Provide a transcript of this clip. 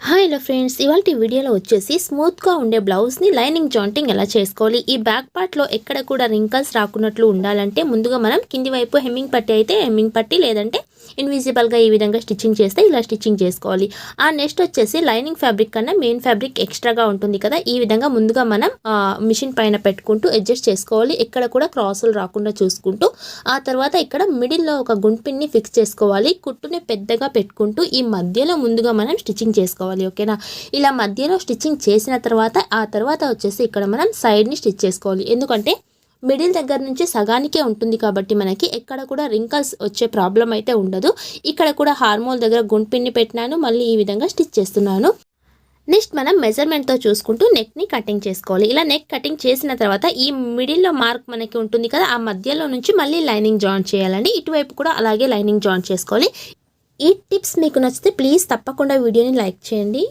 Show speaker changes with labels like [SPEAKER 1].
[SPEAKER 1] Hello friends, ఇవాల్టి వీడియోలో వచ్చేసి స్మూత్గా ఉండే బ్లౌజ్ని లైనింగ్ జాయింటింగ్ ఎలా చేసుకోవాలి. ఈ బ్యాక్ పార్ట్లో ఎక్కడ కూడా రింకల్స్ రాకున్నట్లు ఉండాలంటే ముందుగా మనం కింది వైపు హెమ్మింగ్ పట్టి అయితే హెమ్మింగ్ పట్టి, లేదంటే ఇన్విజిబుల్గా ఈ విధంగా స్టిచ్చింగ్ చేస్తే ఇలా స్టిచ్చింగ్ చేసుకోవాలి. నెక్స్ట్ వచ్చేసి లైనింగ్ ఫ్యాబ్రిక్ కన్నా మెయిన్ ఫ్యాబ్రిక్ ఎక్స్ట్రాగా ఉంటుంది కదా, ఈ విధంగా ముందుగా మనం మిషన్ పైన పెట్టుకుంటూ అడ్జస్ట్ చేసుకోవాలి. ఎక్కడ కూడా క్రాసులు రాకుండా చూసుకుంటూ ఆ తర్వాత ఇక్కడ మిడిల్లో ఒక గుండ్పిన్ని ఫిక్స్ చేసుకోవాలి. కుట్టుని పెద్దగా పెట్టుకుంటూ ఈ మధ్యలో ముందుగా మనం స్టిచ్చింగ్ చేసుకోవాలి. ఓకేనా, ఇలా మధ్యలో స్టిచ్చింగ్ చేసిన తర్వాత ఆ తర్వాత వచ్చేసి ఇక్కడ మనం సైడ్ని స్టిచ్ చేసుకోవాలి. ఎందుకంటే మిడిల్ దగ్గర నుంచి సగానికే ఉంటుంది కాబట్టి మనకి ఎక్కడ కూడా రింకల్స్ వచ్చే ప్రాబ్లం అయితే ఉండదు. ఇక్కడ కూడా హార్మోల్ దగ్గర గుండ్పిన్ని పెట్టినాను, మళ్ళీ ఈ విధంగా స్టిచ్ చేస్తున్నాను. నెక్స్ట్ మనం మెజర్మెంట్తో చూసుకుంటూ నెక్ని కటింగ్ చేసుకోవాలి. ఇలా నెక్ కటింగ్ చేసిన తర్వాత ఈ మిడిల్లో మార్క్ మనకి ఉంటుంది కదా, ఆ మధ్యలో నుంచి మళ్ళీ లైనింగ్ జాయిన్ చేయాలండి. ఇటువైపు కూడా అలాగే లైనింగ్ జాయిన్ చేసుకోవాలి. ఈ టిప్స్ మీకు నచ్చితే ప్లీజ్ తప్పకుండా వీడియోని లైక్ చేయండి.